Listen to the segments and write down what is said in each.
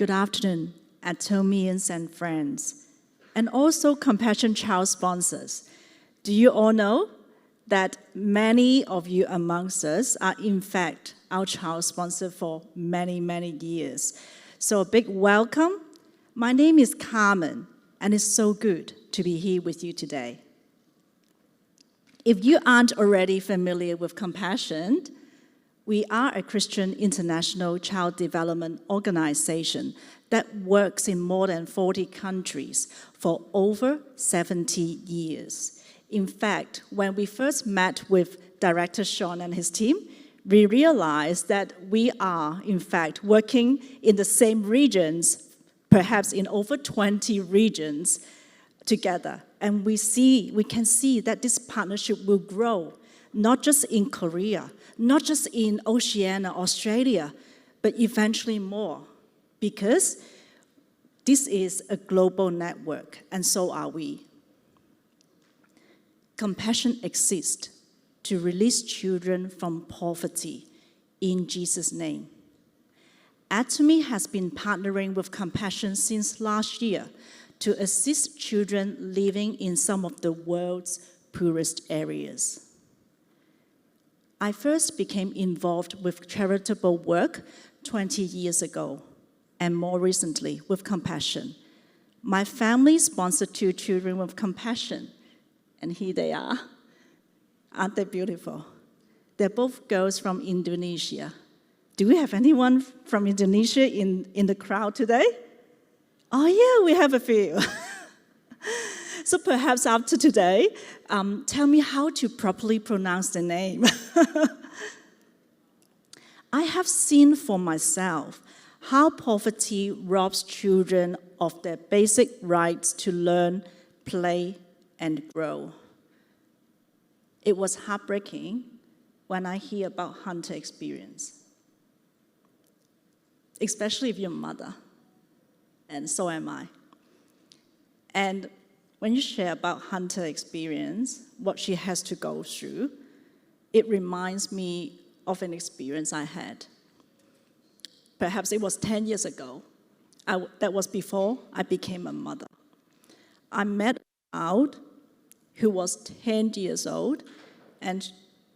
Good afternoon, Atomians and friends, and also Compassion Child sponsors. Do you all know that many of you amongst us are in fact our child sponsor for many, many years? So a big welcome. My name is Carmen, and it's so good to be here with you today. If you aren't already familiar with Compassion, we are a Christian international child development organization that works in more than 40 countries for over 70 years. In fact, when we first met with Director Sean and his team, we realized that we are, in fact, working in the same regions, perhaps in over 20 regions together. And we can see that this partnership will grow, not just in Korea, not just in Oceania, Australia, but eventually more, because this is a global network, and so are we. Compassion exists to release children from poverty in Jesus' name. Atomy has been partnering with Compassion since last year to assist children living in some of the world's poorest areas. I first became involved with charitable work 20 years ago, and more recently with Compassion. My family sponsored 2 children with Compassion, and here they are. Aren't they beautiful? They're both girls from Indonesia. Do we have anyone from Indonesia in the crowd today? Oh yeah, we have a few. So perhaps after today, tell me how to properly pronounce the name. I have seen for myself how poverty robs children of their basic rights to learn, play, and grow. It was heartbreaking when I hear about Hunter experience, especially if you're a mother, and so am I. And when you share about Hunter experience, what she has to go through, it reminds me of an experience I had. Perhaps it was 10 years ago. That was before I became a mother. I met a child who was 10 years old, and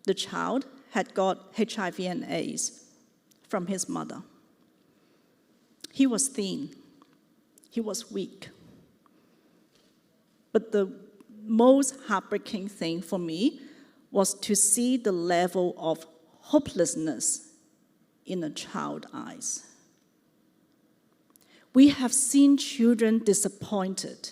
the child had got HIV and AIDS from his mother. He was thin. He was weak. But the most heartbreaking thing for me was to see the level of hopelessness in a child's eyes. We have seen children disappointed.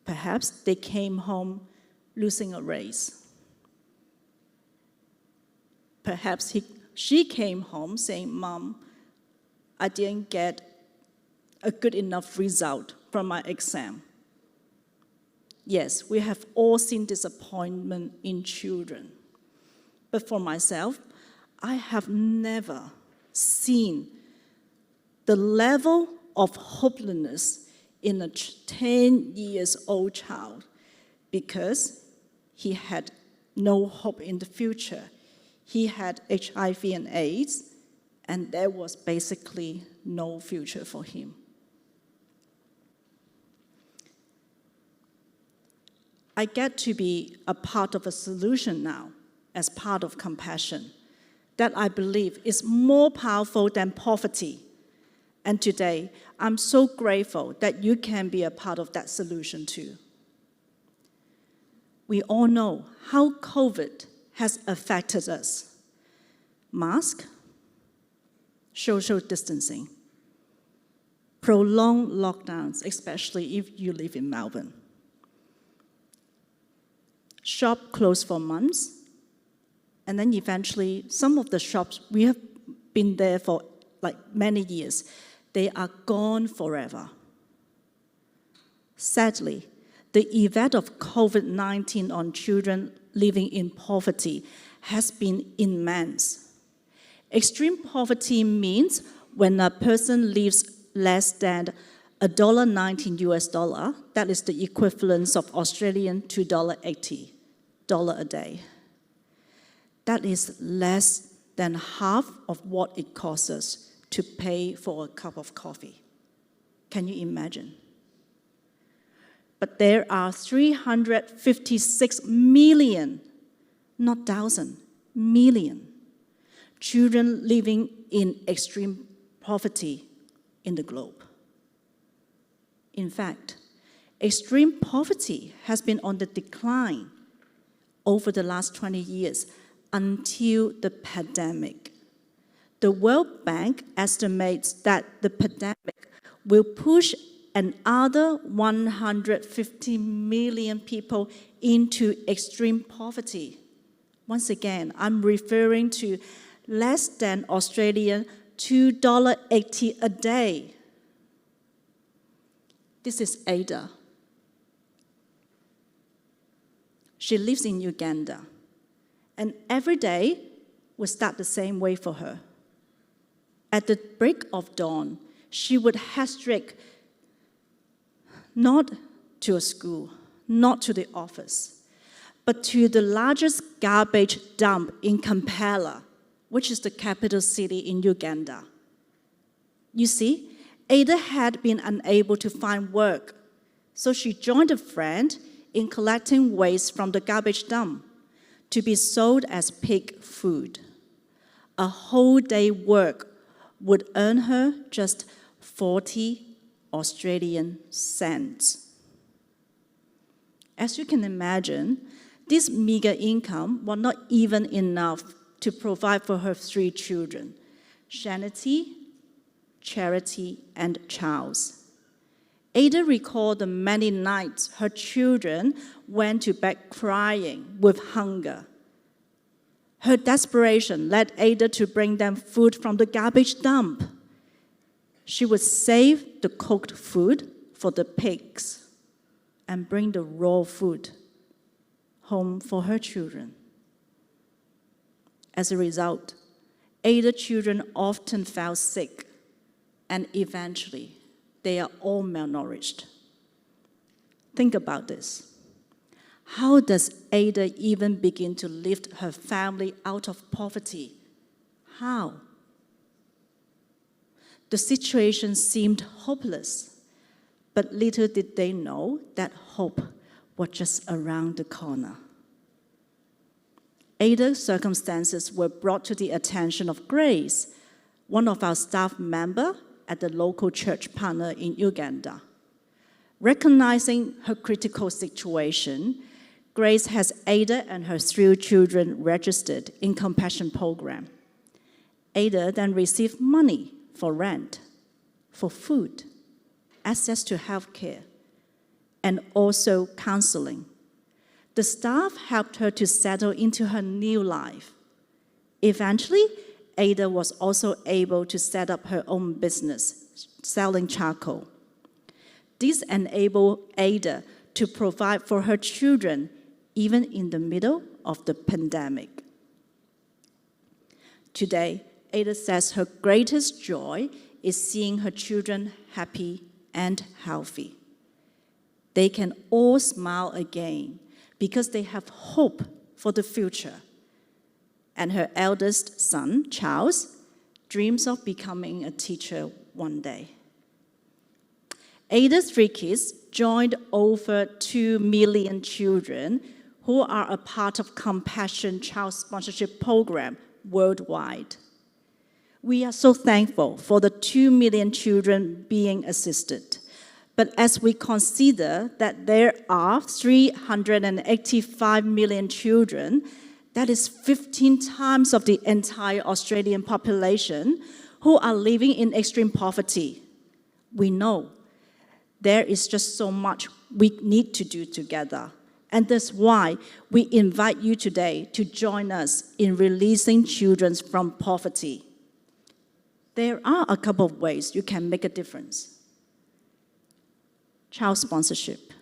Perhaps they came home losing a race. Perhaps she came home saying, "Mom, I didn't get a good enough result from my exam." Yes, we have all seen disappointment in children. But for myself, I have never seen the level of hopelessness in a 10-year-old child because he had no hope in the future. He had HIV and AIDS, and there was basically no future for him. I get to be a part of a solution now as part of Compassion that I believe is more powerful than poverty. And today, I'm so grateful that you can be a part of that solution too. We all know how COVID has affected us. Mask, social distancing, prolonged lockdowns, especially if you live in Melbourne. Shop closed for months, and then eventually some of the shops, we have been there for like many years, they are gone forever. Sadly, the effect of COVID-19 on children living in poverty has been immense. Extreme poverty means when a person lives less than $1.19 US, that is the equivalent of Australian $2.80 a day. That is less than half of what it costs us to pay for a cup of coffee. Can you imagine? But there are 356 million, not thousand, million children living in extreme poverty in the globe. In fact, extreme poverty has been on the decline over the last 20 years until the pandemic. The World Bank estimates that the pandemic will push another 150 million people into extreme poverty. Once again, I'm referring to less than Australian $2.80 a day. This is Ada. She lives in Uganda, and every day will start the same way for her. At the break of dawn, she would head straight not to a school, not to the office, but to the largest garbage dump in Kampala, which is the capital city in Uganda. You see, Ada had been unable to find work, so she joined a friend in collecting waste from the garbage dump to be sold as pig food. A whole day work would earn her just 40 Australian cents. As you can imagine, this meager income was not even enough to provide for her 3 children, Shanity, Charity, and Charles. Ada recalled the many nights her children went to bed crying with hunger. Her desperation led Ada to bring them food from the garbage dump. She would save the cooked food for the pigs and bring the raw food home for her children. As a result, Ada's children often fell sick, and eventually they are all malnourished. Think about this. How does Ada even begin to lift her family out of poverty? How? The situation seemed hopeless, but little did they know that hope was just around the corner. Ada's circumstances were brought to the attention of Grace, one of our staff members at the local church partner in Uganda. Recognizing her critical situation, Grace has Ada and her 3 children registered in Compassion Program. Ada then received money for rent, for food, access to health care, and also counseling. The staff helped her to settle into her new life. Eventually, Ada was also able to set up her own business, selling charcoal. This enabled Ada to provide for her children even in the middle of the pandemic. Today, Ada says her greatest joy is seeing her children happy and healthy. They can all smile again because they have hope for the future. And her eldest son, Charles, dreams of becoming a teacher one day. Ada's 3 kids joined over 2 million children who are a part of Compassion Child Sponsorship Program worldwide. We are so thankful for the 2 million children being assisted. But as we consider that there are 385 million children, that is 15 times of the entire Australian population who are living in extreme poverty, we know there is just so much we need to do together. And that's why we invite you today to join us in releasing children from poverty. There are a couple of ways you can make a difference. Child sponsorship.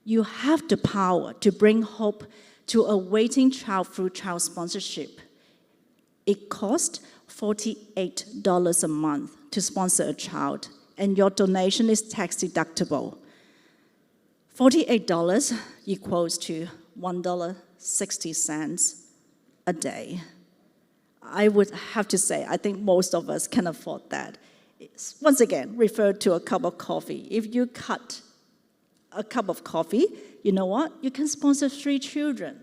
You have the power to bring hope to a waiting child through child sponsorship. It costs $48 a month to sponsor a child, and your donation is tax deductible. $48 equals to $1.60 a day. I would have to say, I think most of us can afford that. once again, referred to a cup of coffee. If you cut a cup of coffee, you know what? You can sponsor 3 children.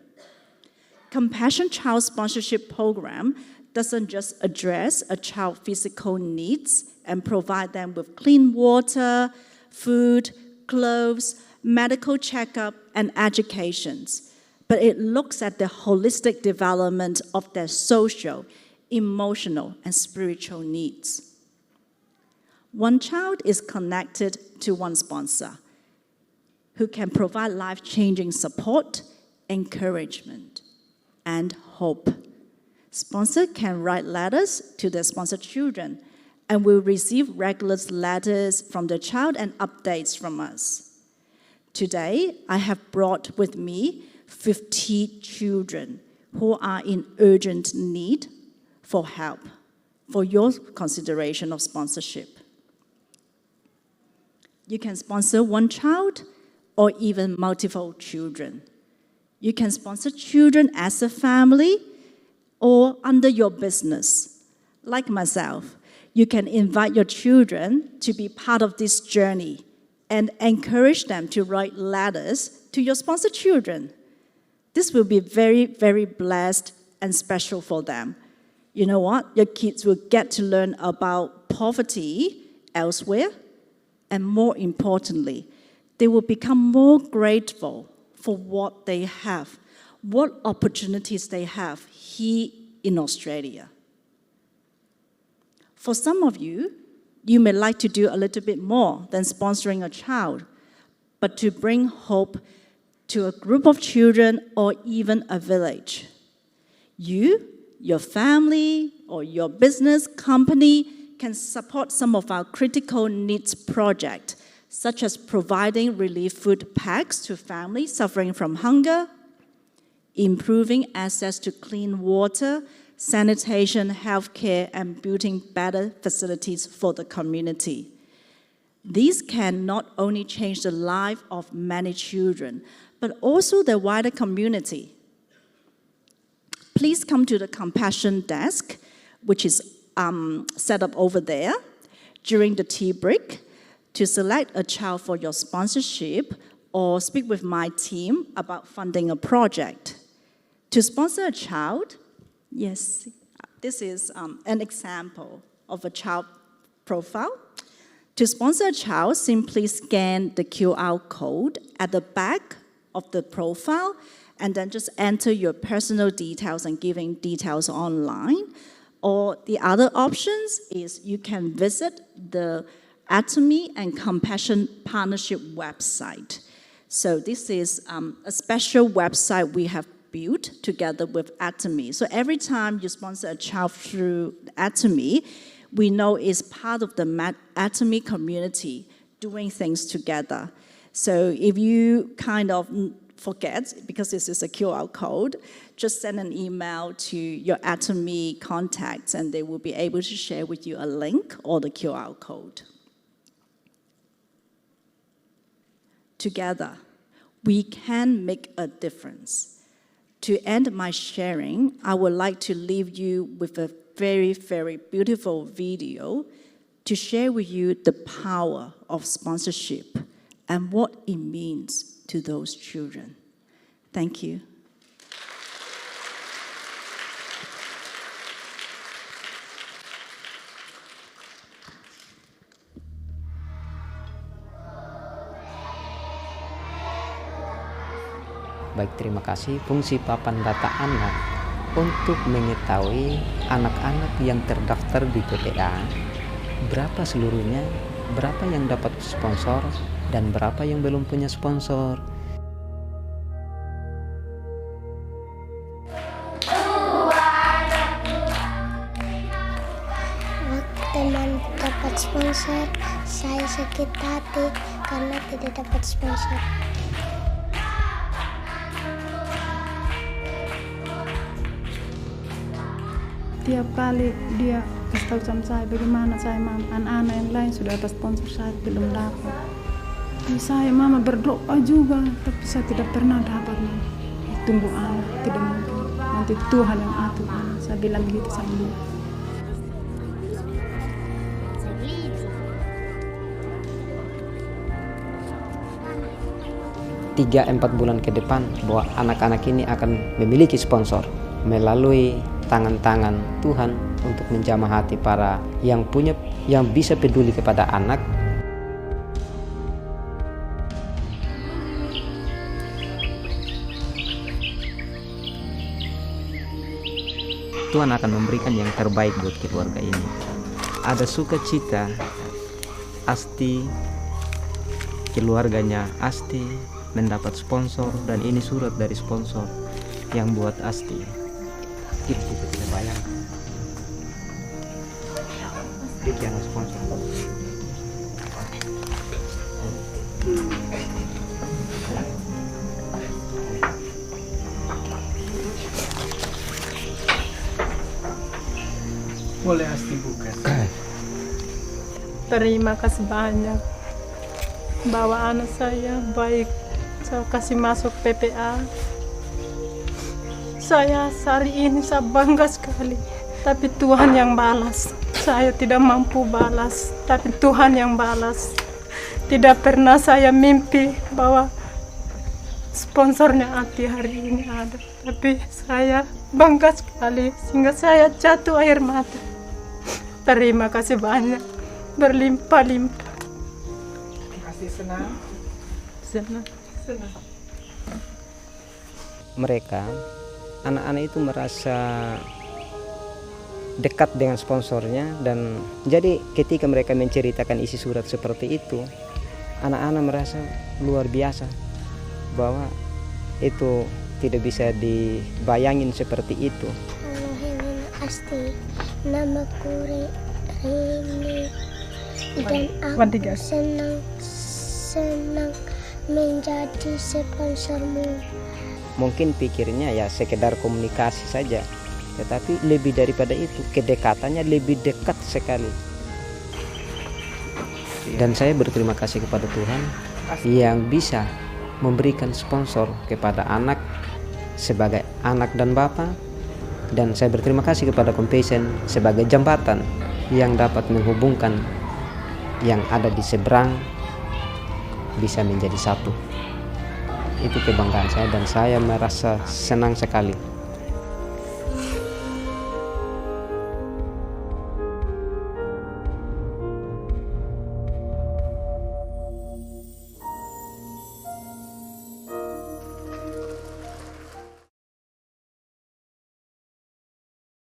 Compassion Child Sponsorship Program doesn't just address a child's physical needs and provide them with clean water, food, clothes, medical checkup, and educations, but it looks at the holistic development of their social, emotional, and spiritual needs. One child is connected to one sponsor who can provide life-changing support, encouragement, and hope. Sponsor can write letters to their sponsored children and will receive regular letters from the child and updates from us. Today, I have brought with me 50 children who are in urgent need for help, for your consideration of sponsorship. You can sponsor one child or even multiple children. You can sponsor children as a family or under your business. Like myself, you can invite your children to be part of this journey and encourage them to write letters to your sponsored children. This will be very, very blessed and special for them. You know what? Your kids will get to learn about poverty elsewhere, and more importantly, they will become more grateful for what they have, what opportunities they have here in Australia. For some of you, you may like to do a little bit more than sponsoring a child, but to bring hope to a group of children or even a village. You, your family, or your business company can support some of our critical needs projects, such as providing relief food packs to families suffering from hunger, improving access to clean water, sanitation, healthcare, and building better facilities for the community. These can not only change the life of many children, but also the wider community. Please come to the Compassion desk, which is set up over there during the tea break, to select a child for your sponsorship or speak with my team about funding a project. To sponsor a child, yes, this is an example of a child profile. To sponsor a child, simply scan the QR code at the back of the profile and then just enter your personal details and giving details online. Or the other options is you can visit the Atomy and Compassion Partnership website. So this is a special website we have built together with Atomy. So every time you sponsor a child through Atomy, we know it's part of the Atomy community doing things together. So if you kind of forget, because this is a QR code, just send an email to your Atomy contacts and they will be able to share with you a link or the QR code. Together, we can make a difference. To end my sharing, I would like to leave you with a very, very beautiful video to share with you the power of sponsorship and what it means to those children. Thank you. Baik, terima kasih. Fungsi papan data anak untuk mengetahui anak-anak yang terdaftar di PPA, berapa seluruhnya, berapa yang dapat sponsor, dan berapa yang belum punya sponsor. Teman dapat sponsor, saya sakit hati karena tidak dapat sponsor. Tiap kali dia kasih tahu sama saya bagaimana saya anak-anak yang lain sudah dapat sponsor, saya belum dapat. Saya mama berdoa juga, tapi saya tidak pernah dapat. Tunggu anak, tidak mungkin. Nanti Tuhan yang atur anak. Saya bilang begitu sama dia. 3-4 bulan ke depan bahwa anak-anak ini akan memiliki sponsor melalui tangan-tangan Tuhan untuk menjamah hati para yang bisa peduli kepada anak. Tuhan akan memberikan yang terbaik buat keluarga ini. Ada sukacita, Asti, keluarganya Asti mendapat sponsor, dan ini surat dari sponsor yang buat Asti. Kita bisa bayangkan. Dia yang sponsor. Boleh Asti buka. Terima kasih banyak bahwa anak saya baik. Saya kasih masuk PPA. Saya hari ini saya bangga sekali. Tapi Tuhan yang balas. Saya tidak mampu balas, tapi Tuhan yang balas. Tidak pernah saya mimpi bahwa sponsornya Ati hari ini ada. Tapi saya bangga sekali sehingga saya jatuh air mata. Terima kasih banyak, berlimpah-limpah. Asti senang. Senang. Mereka, anak-anak itu merasa dekat dengan sponsornya, dan jadi ketika mereka menceritakan isi surat seperti itu, anak-anak merasa luar biasa bahwa itu tidak bisa dibayangin seperti itu. Asti, namaku Rini dan aku senang menjadi sponsormu. Mungkin pikirnya ya sekedar komunikasi saja, tetapi lebih daripada itu, kedekatannya lebih dekat sekali. Dan saya berterima kasih kepada Tuhan yang bisa memberikan sponsor kepada anak sebagai anak dan bapak. Dan saya berterima kasih kepada Compassion sebagai jembatan yang dapat menghubungkan yang ada di seberang bisa menjadi satu. Itu kebanggaan saya dan saya merasa senang sekali.